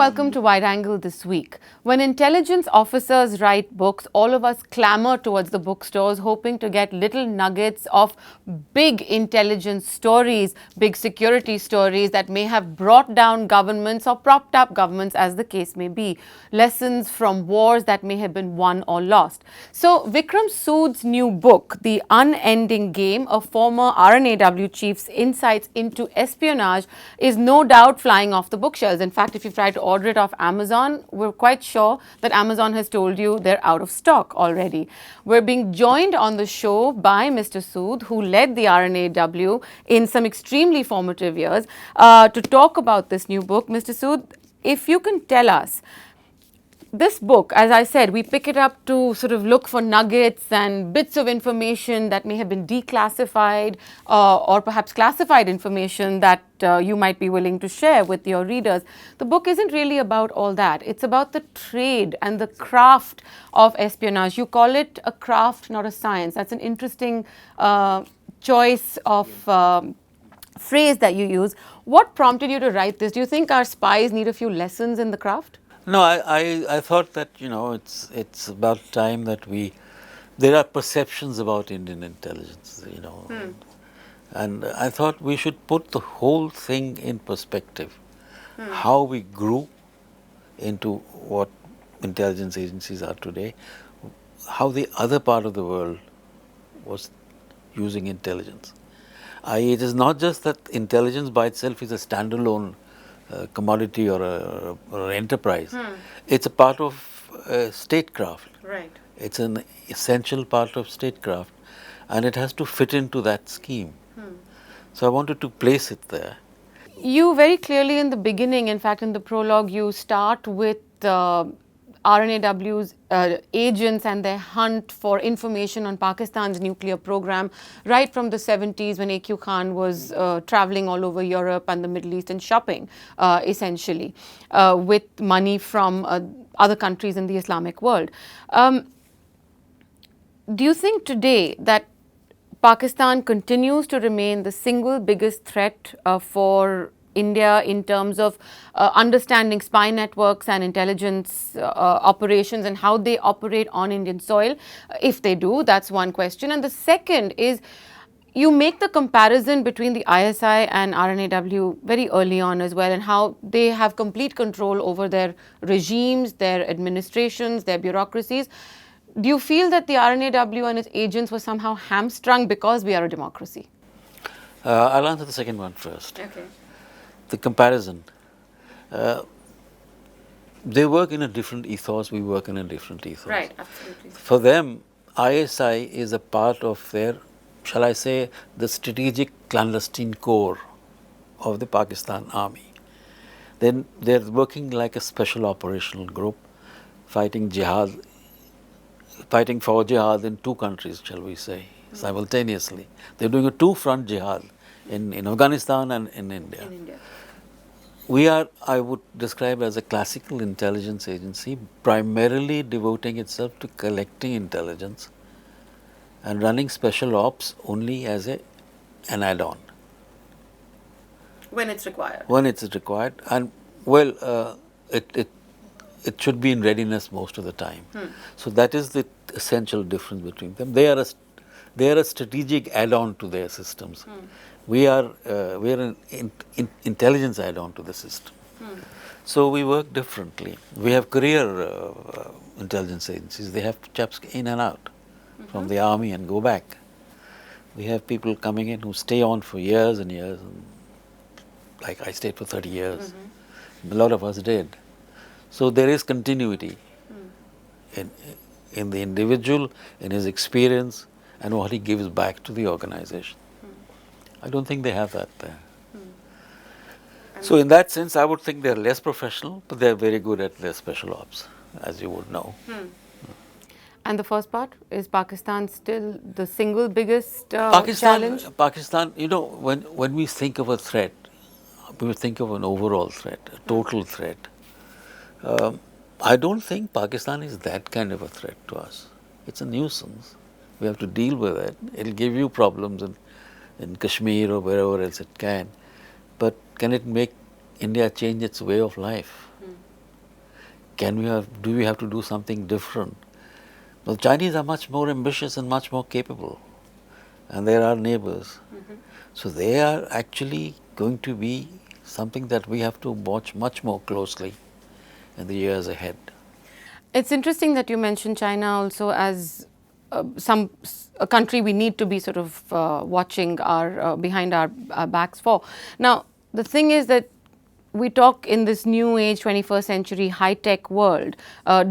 welcome to Wide Angle this week. When intelligence officers write books, all of us clamor towards the bookstores hoping to get little nuggets of big intelligence stories, big security stories that may have brought down governments or propped up governments, as the case may be. Lessons from wars that may have been won or lost. So Vikram Sood's new book, The Unending Game, a former RNAW chief's insights into espionage, is no doubt flying off the bookshelves. In fact, if you've tried to order it off Amazon, we're quite sure that Amazon has told you they're out of stock already. We're being joined on the show by Mr. Sood, who led the RNAW in some extremely formative years, to talk about this new book. Mr. Sood, if you can tell us, this book, as I said, we pick it up to sort of look for nuggets and bits of information that may have been declassified or perhaps classified information that you might be willing to share with your readers. The book isn't really about all that. It's about the trade and the craft of espionage. You call it a craft, not a science. That's an interesting choice of phrase that you use. What prompted you to write this? Do you think our spies need a few lessons in the craft? No, I thought that, it's about time that there are perceptions about Indian intelligence, and I thought we should put the whole thing in perspective. How we grew into what intelligence agencies are today, how the other part of the world was using intelligence. It is not just that intelligence by itself is a standalone commodity or an enterprise. It's a part of statecraft. Right. It's an essential part of statecraft, and it has to fit into that scheme. So I wanted to place it there. You very clearly in the beginning, in fact in the prologue, you start with RNAW's agents and their hunt for information on Pakistan's nuclear program right from the 70s when A.Q. Khan was traveling all over Europe and the Middle East and shopping essentially with money from other countries in the Islamic world. Do you think today that Pakistan continues to remain the single biggest threat for India in terms of understanding spy networks and intelligence operations and how they operate on Indian soil? If they do, that's one question. And the second is, you make the comparison between the ISI and RNAW very early on as well, and how they have complete control over their regimes, their administrations, their bureaucracies. Do you feel that the RNAW and its agents were somehow hamstrung because we are a democracy? I'll answer the second one first. Okay. The comparison. They work in a different ethos, we work in a different ethos. Right, absolutely. For them, ISI is a part of their, shall I say, the strategic clandestine core of the Pakistan army. Then they're working like a special operational group, fighting for jihad in two countries, shall we say, simultaneously. They're doing a two-front jihad in Afghanistan and in India. In India. We are, I would describe as a classical intelligence agency, primarily devoting itself to collecting intelligence and running special ops only as an add-on. When it's required. When it's required, and well, it should be in readiness most of the time. So that is the essential difference between them. They are a strategic add-on to their systems. We are an intelligence add-on to the system. So we work differently. We have career intelligence agencies. They have chaps in and out from the army and go back. We have people coming in who stay on for years and years. Like I stayed for 30 years. A lot of us did. So there is continuity in the individual, in his experience, and what he gives back to the organization. I don't think they have that there. So in that sense, I would think they're less professional, but they're very good at their special ops, as you would know. And the first part, is Pakistan still the single biggest challenge? Pakistan, when we think of a threat, we think of an overall threat, a total threat. I don't think Pakistan is that kind of a threat to us. It's a nuisance. We have to deal with it. It'll give you problems in Kashmir or wherever else it can. But can it make India change its way of life? do we have to do something different? The Chinese are much more ambitious and much more capable, and they're our neighbors. So they are actually going to be something that we have to watch much more closely in the years ahead. It's interesting that you mentioned China also as a country we need to be sort of watching our behind our backs for. Now, the thing is that we talk in this new age 21st century high tech world,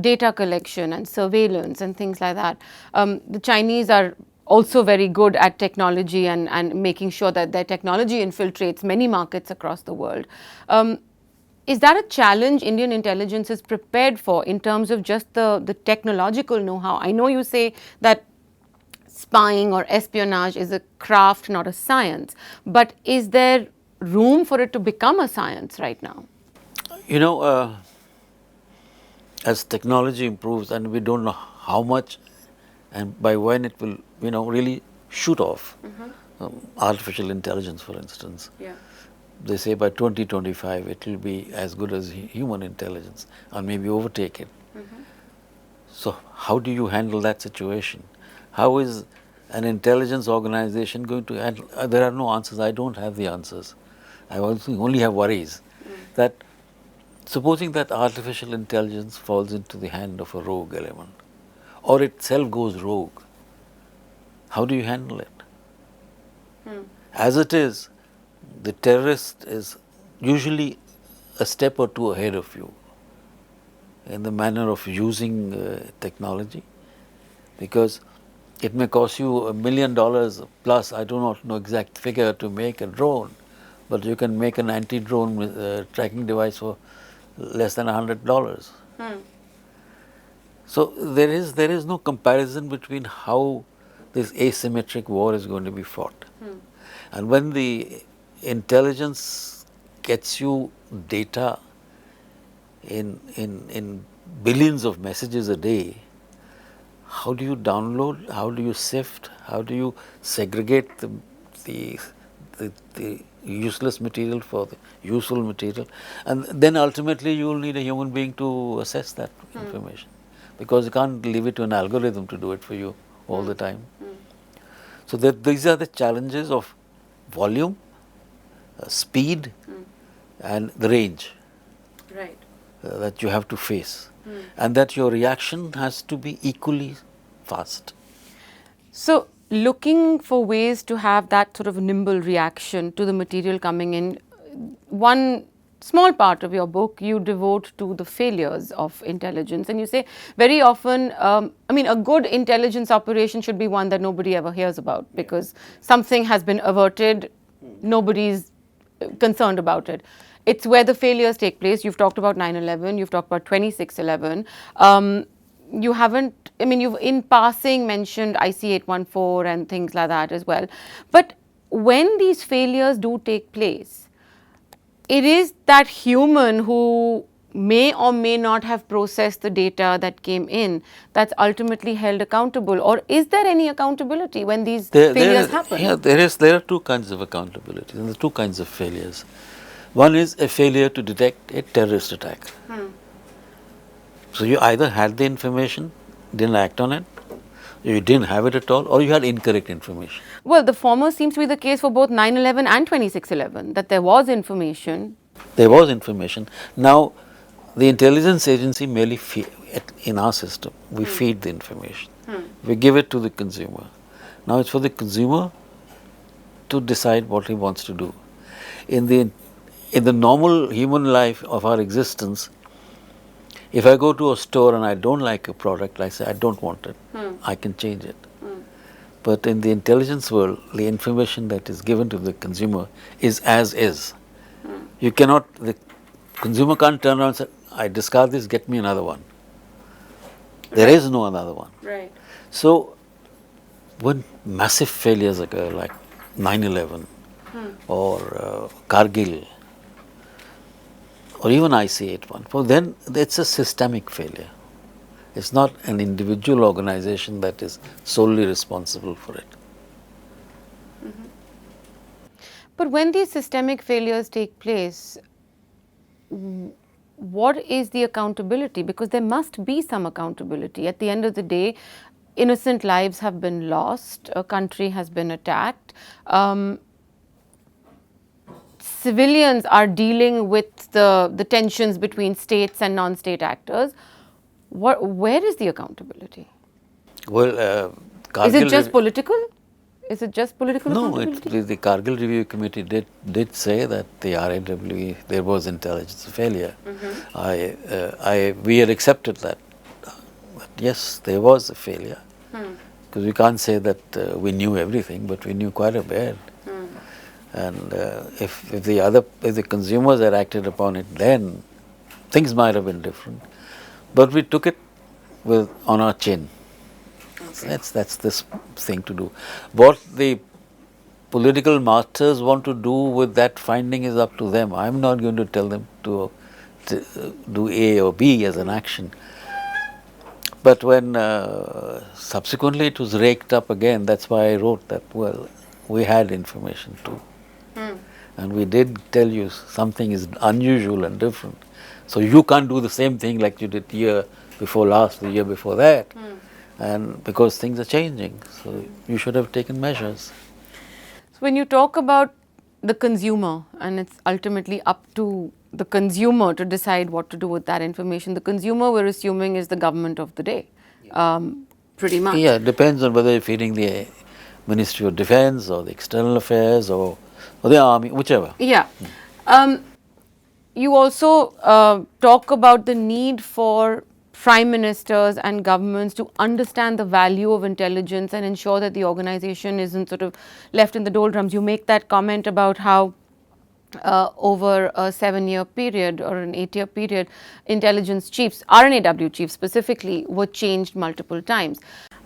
data collection and surveillance and things like that. The Chinese are also very good at technology and making sure that their technology infiltrates many markets across the world. Is that a challenge Indian intelligence is prepared for in terms of just the technological know-how? I know you say that spying or espionage is a craft, not a science, but is there room for it to become a science right now? You know, as technology improves, and we don't know how much and by when it will, really shoot off. Artificial intelligence, for instance. Yeah. They say by 2025 it will be as good as human intelligence, or maybe overtake it. So how do you handle that situation? How is an intelligence organization going to handle? There are no answers. I don't have the answers. I only have worries that supposing that artificial intelligence falls into the hand of a rogue element, or itself goes rogue, how do you handle it? As it is, the terrorist is usually a step or two ahead of you in the manner of using technology, because it may cost you $1 million plus, I do not know exact figure, to make a drone, but you can make an anti-drone tracking device for less than $100. So there is no comparison between how this asymmetric war is going to be fought. And when the intelligence gets you data in billions of messages a day, how do you download? How do you sift? How do you segregate the useless material for the useful material? And then ultimately you will need a human being to assess that information, because you can't leave it to an algorithm to do it for you all the time. So these are the challenges of volume, speed, and the range. Right. That you have to face, and that your reaction has to be equally fast. So, looking for ways to have that sort of nimble reaction to the material coming in, one small part of your book you devote to the failures of intelligence, and you say very often, a good intelligence operation should be one that nobody ever hears about, because something has been averted, nobody's concerned about it. It's where the failures take place. You've talked about 9/11, you've talked about 26/11. You haven't, you've in passing mentioned IC 814 and things like that as well. But when these failures do take place, it is that human who may or may not have processed the data that came in that's ultimately held accountable. Or is there any accountability when these failures happen? Yeah, there are two kinds of accountability, and there are two kinds of failures. One is a failure to detect a terrorist attack. So you either had the information, didn't act on it, you didn't have it at all, or you had incorrect information. Well, the former seems to be the case for both 9/11 and 26/11, that there was information. There was information. Now, the intelligence agency merely in our system, we feed the information. We give it to the consumer. Now it's for the consumer to decide what he wants to do. In the normal human life of our existence, if I go to a store and I don't like a product, I say I don't want it. I can change it. But in the intelligence world, the information that is given to the consumer is as is. You cannot, the consumer can't turn around and say, I discard this, get me another one. There is no another one. Right. So, when massive failures occur like 9/11 or Kargil or even IC-814, then it's a systemic failure. It's not an individual organization that is solely responsible for it. But when these systemic failures take place, what is the accountability? Because there must be some accountability. At the end of the day, innocent lives have been lost, a country has been attacked. Civilians are dealing with the tensions between states and non-state actors. Where is the accountability? Well, Is it Kargil just political? Is it just political no, accountability? the Kargil Review Committee did say that the RAW, there was intelligence failure. We had accepted that. But yes, there was a failure. Because we can't say that we knew everything, but we knew quite a bit. And if the consumers had acted upon it, then things might have been different. But we took it on our chin. That's this thing to do. What the political masters want to do with that finding is up to them. I'm not going to tell them to do A or B as an action. But when subsequently it was raked up again, that's why I wrote that, well, we had information too. And we did tell you something is unusual and different. So you can't do the same thing like you did year before last, the year before that. And because things are changing, so you should have taken measures. So when you talk about the consumer, and it's ultimately up to the consumer to decide what to do with that information, the consumer, we're assuming, is the government of the day, pretty much. Yeah, it depends on whether you're feeding the Ministry of Defense or the External Affairs or the Army, whichever. Yeah. You also talk about the need for prime ministers and governments to understand the value of intelligence and ensure that the organization isn't sort of left in the doldrums. You make that comment about how over a 7-year period or an 8-year period, intelligence chiefs, RNAW chiefs specifically, were changed multiple times.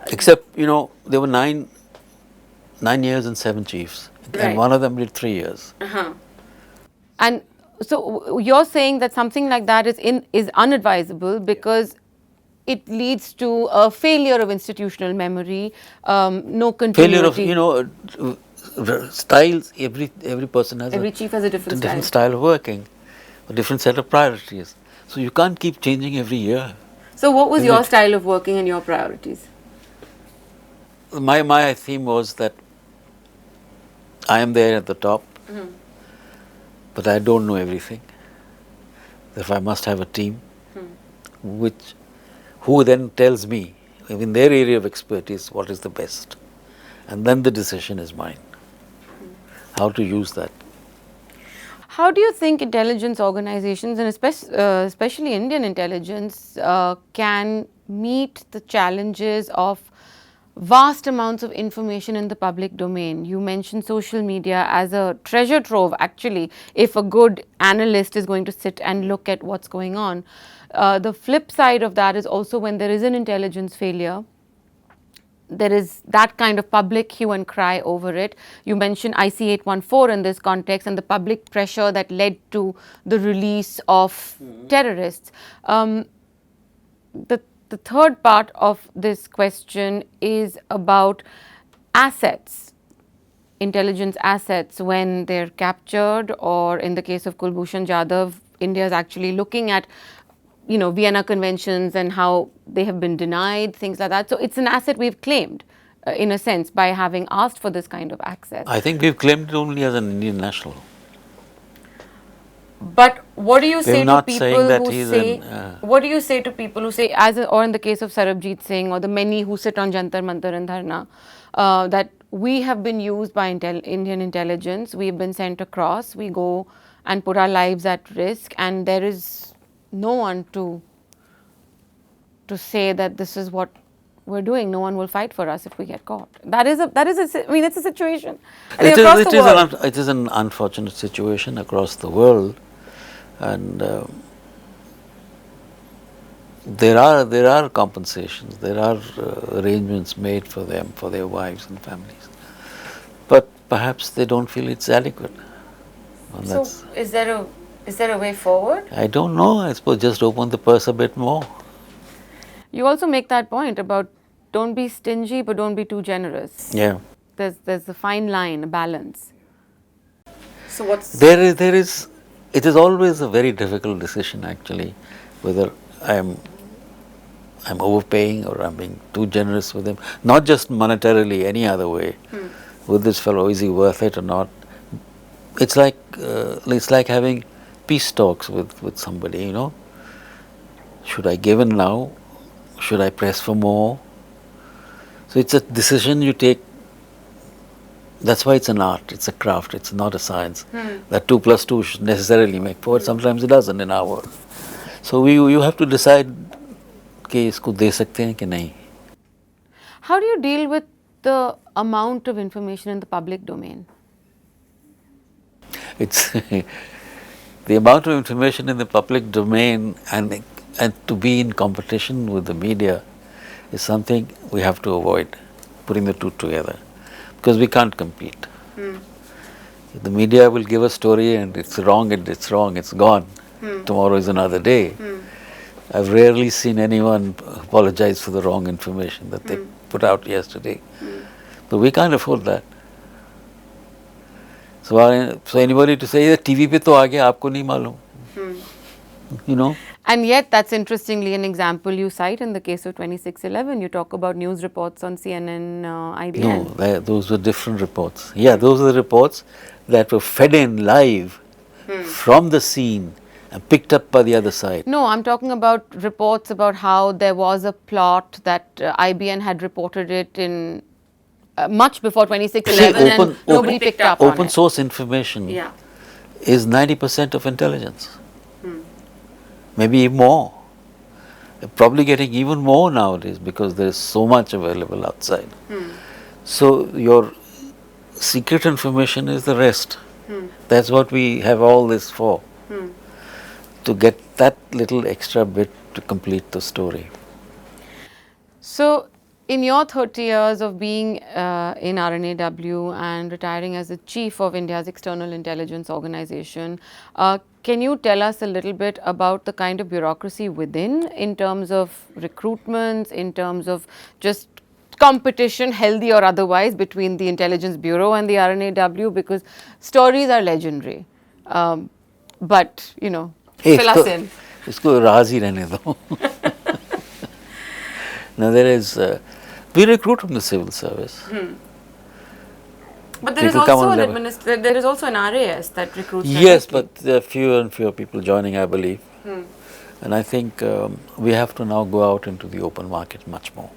Except, there were 9 years and 7 chiefs. Right. And one of them did 3 years. And so you're saying that something like that is unadvisable because it leads to a failure of institutional memory, no continuity. Failure of, styles, every person has Every chief has a different style of working, a different set of priorities. So you can't keep changing every year. So what was your style of working and your priorities? My theme was that I am there at the top, but I don't know everything. Therefore, I must have a team who then tells me, in their area of expertise, what is the best. And then the decision is mine. How to use that. How do you think intelligence organizations, and especially Indian intelligence, can meet the challenges of vast amounts of information in the public domain? You mentioned social media as a treasure trove, actually, if a good analyst is going to sit and look at what's going on. The flip side of that is also when there is an intelligence failure, there is that kind of public hue and cry over it. You mentioned IC 814 in this context and the public pressure that led to the release of terrorists. The third part of this question is about assets, intelligence assets when they're captured, or in the case of Kulbhushan Jadhav, India is actually looking at Vienna Conventions and how they have been denied, things like that. So it's an asset we've claimed, in a sense, by having asked for this kind of access. I think we've claimed it only as an Indian national. But what do you say to people who say, what do you say to people who say, or in the case of Sarabjit Singh or the many who sit on Jantar Mantar and Dharna, that we have been used by Indian intelligence, we've been sent across, we go and put our lives at risk, and there is no one to say that this is what we're doing. No one will fight for us if we get caught. It's a situation. It is an unfortunate situation across the world, and there are compensations, there are arrangements made for them, for their wives and families, but perhaps they don't feel it's adequate. So is there a way forward? I don't know. I suppose just open the purse a bit more. You also make that point about don't be stingy, but don't be too generous. Yeah. There's a fine line, a balance. So there is it is always a very difficult decision actually, whether I'm overpaying or I'm being too generous with him, not just monetarily, any other way. With this fellow, is he worth it or not? It's like having peace talks with somebody, you know. Should I give in now? Should I press for more? So it's a decision you take. That's why it's an art, it's a craft, it's not a science. That 2 plus 2 should necessarily make 4, sometimes it doesn't in our world. So you have to decide कि इसको दे सकते हैं कि नहीं. How do you deal with the amount of information in the public domain? It's the amount of information in the public domain and to be in competition with the media is something we have to avoid, putting the two together, because we can't compete. The media will give a story and it's wrong, it's gone. Tomorrow is another day. I've rarely seen anyone apologize for the wrong information that they put out yesterday. But we can't afford that. So anybody to say, TV पे तो आ गया, आपको नहीं मालूम. You know? And yet, that's interestingly an example you cite in the case of 2611. You talk about news reports on CNN, IBN. No, those were different reports. Yeah, those are the reports that were fed in live from the scene and picked up by the other side. No, I'm talking about reports about how there was a plot that IBN had reported it in much before 2611 and nobody picked up on it. Open source information is 90% of intelligence. Maybe even more. They're probably getting even more nowadays because there is so much available outside. So your secret information is the rest. That's what we have all this for. To get that little extra bit to complete the story. So, in your 30 years of being in RNAW and retiring as the chief of India's external intelligence organization, can you tell us a little bit about the kind of bureaucracy within in terms of recruitments, in terms of just competition, healthy or otherwise, between the Intelligence Bureau and the RNAW? Because stories are legendary. But, you know, fill us in. इसको राज ही रहने दो. Now there is, we recruit from the civil service. But there is also an RAS that recruits. Yes, but there are fewer and fewer people joining, I believe. And I think we have to now go out into the open market much more.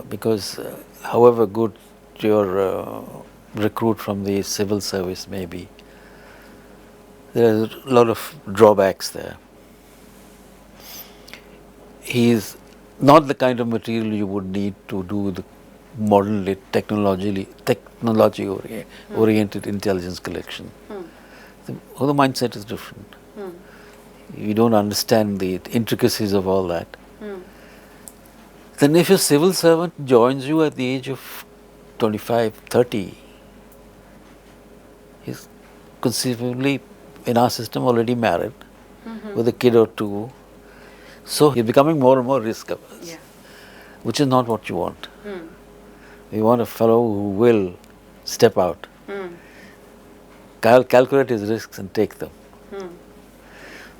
Because however good your recruit from the civil service may be, there are a lot of drawbacks there. He is not the kind of material you would need to do the modern technology oriented intelligence collection. The mindset is different. You don't understand the intricacies of all that. Then if a civil servant joins you at the age of 25, 30, he's conceivably in our system already married with a kid or two. So you're becoming more and more risk averse, which is not what you want. You want a fellow who will step out, calculate his risks and take them.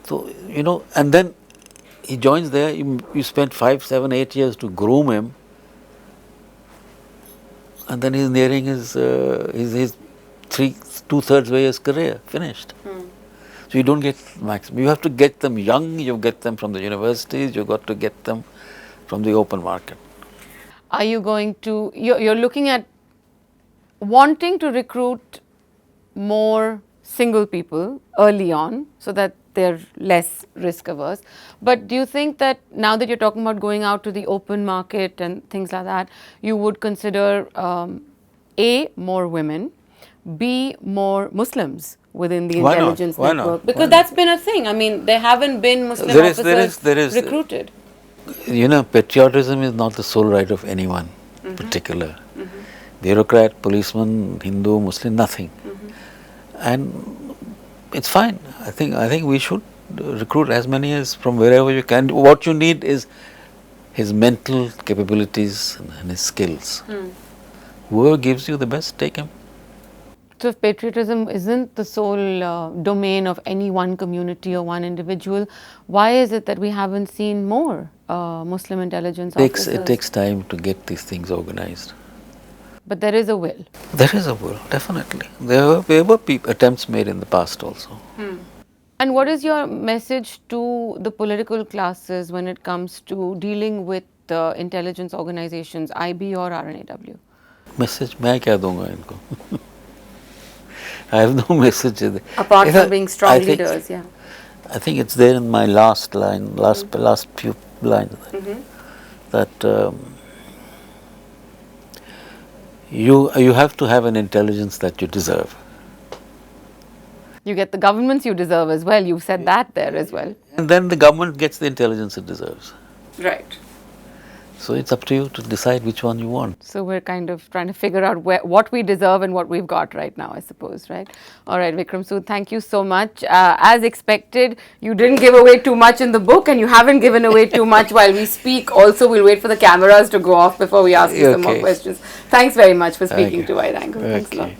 So, you know, and then he joins there, you spend 5, 7, 8 years to groom him, and then he's nearing his 2/3 way his career, finished. So you don't get maximum. You have to get them young, you get them from the universities, you've got to get them from the open market. Are you going to, you're looking at wanting to recruit more single people early on so that they're less risk averse. But do you think that now that you're talking about going out to the open market and things like that, you would consider A, more women, B, more Muslims within the intelligence network? Because that's been a thing. I mean, there haven't been Muslim officers recruited. You know, patriotism is not the sole right of anyone particular. Bureaucrat, policeman, Hindu, Muslim, nothing. And it's fine. I think we should recruit as many as from wherever you can. What you need is his mental capabilities and his skills. Whoever gives you the best, take him. So if patriotism isn't the sole domain of any one community or one individual, why is it that we haven't seen more Muslim intelligence officers? It takes time to get these things organized. But there is a will. There is a will, definitely. There were attempts made in the past also. And what is your message to the political classes when it comes to dealing with intelligence organizations, IB or RNAW? Message मैं क्या दूंगा इनको? I have no message. Apart from being strong I think- leaders, yeah. I think it's there in my last line, last few lines, that you have to have an intelligence that you deserve. You get the governments you deserve as well. You said that there as well. And then the government gets the intelligence it deserves. Right. So it's up to you to decide which one you want. So we're kind of trying to figure out what we deserve and what we've got right now, I suppose, right? All right, Vikram Sood, thank you so much. As expected, you didn't give away too much in the book, and you haven't given away too much while we speak. Also, we'll wait for the cameras to go off before we ask you some more Okay. questions. Thanks very much for speaking Okay. to Wide Angle. Thanks a lot. Okay.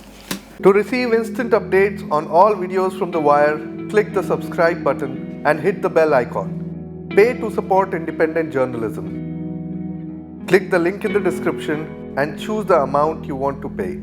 To receive instant updates on all videos from The Wire, click the subscribe button and hit the bell icon. Pay to support independent journalism. Click the link in the description and choose the amount you want to pay.